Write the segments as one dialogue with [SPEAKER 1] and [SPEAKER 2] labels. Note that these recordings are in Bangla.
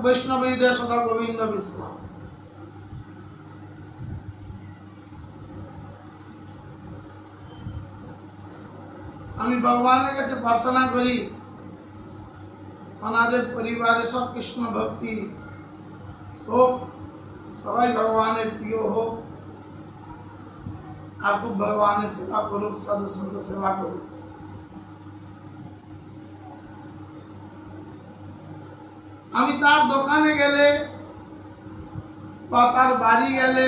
[SPEAKER 1] বৈষ্ণবীদের সদা গোবিন্দ বিশ্রাম। আমি ভগবানের কাছে প্রার্থনা করি ওনাদের পরিবারে সব কৃষ্ণ ভক্তি হোক, সবাই ভগবানের প্রিয় হোক, আর খুব ভগবানের সেবা করুক, সাধু সন্ত সেবা করুক। আমি তার দোকানে গেলে বা তার বাড়ি গেলে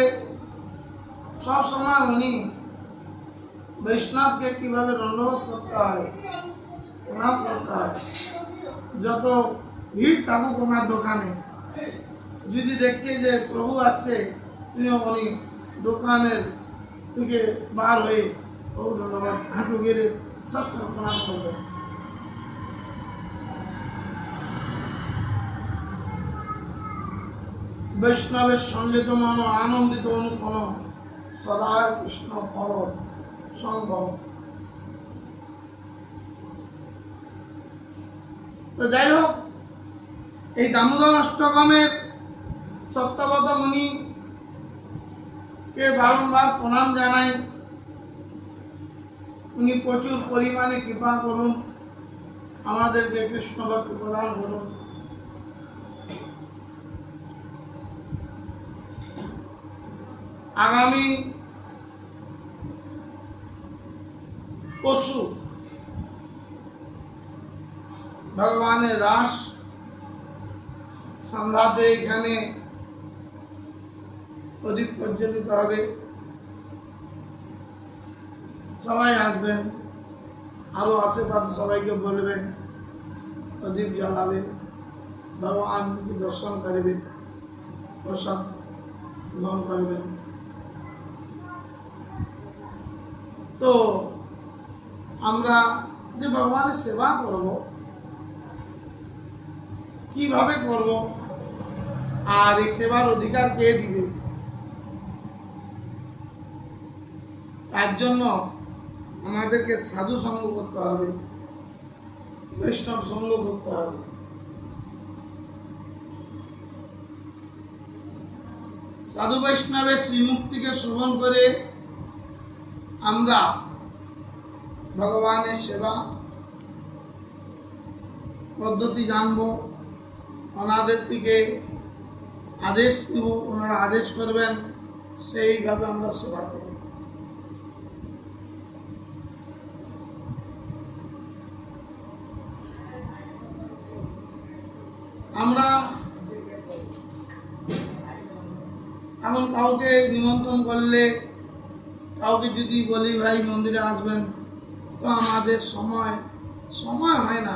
[SPEAKER 1] সব সময় উনি বৈষ্ণবকে কিভাবে দণ্ডবোধ করতে হয়, প্রণাম করতে হয়। যত ভিড় থাকুক ওনার দোকানে, যদি দেখছে যে প্রভু আসছে, তিনিও উনি দোকানের থেকে বার হয়ে প্রভু ধন্যবাদ হাঁটু গেড়ে ষষ্ঠ প্রণাম করবেন। বৈষ্ণবের সঞ্জিত মন আনন্দিত অনুক্ষণ সদা কৃষ্ণ পর সঙ্গ। তো যাই হোক, এই দামোদর অষ্টকমের সত্যবত মুনিকে বারংবার প্রণাম জানাই। উনি প্রচুর পরিমাণে কৃপা করুন, আমাদেরকে কৃষ্ণ ভক্তি প্রদান করুন। আগামী পরশু ভগবানের রাস সন্ধ্যাতে এখানে প্রদীপ প্রজ্বলিত হবে, সবাই আসবেন, আরো আশেপাশে সবাইকে বলবেন, প্রদীপ জ্বালাবে, ভগবানকে দর্শন করবে, প্রসাদ গ্রহণ করবেন। তো আমরা যে ভগবানের সেবা করব, কিভাবে করব, আর এই সেবার অধিকার কে দিবে, তার জন্য আমাদেরকে সাধু সঙ্গ করতে হবে, বৈষ্ণব সঙ্গ করতে হবে। সাধু বৈষ্ণবের শ্রীমুক্তিকে শ্রবণ করে আমরা ভগবানের সেবা পদ্ধতি জানব, ওনাদের থেকে আদেশ দেব, ওনারা আদেশ করবেন, সেইভাবে আমরা সেবা করব। আমরা এমন কাউকে নিমন্ত্রণ করলে, কাউকে যদি বলি ভাই মন্দিরে আসবেন, তো আমাদের সময় হয় না।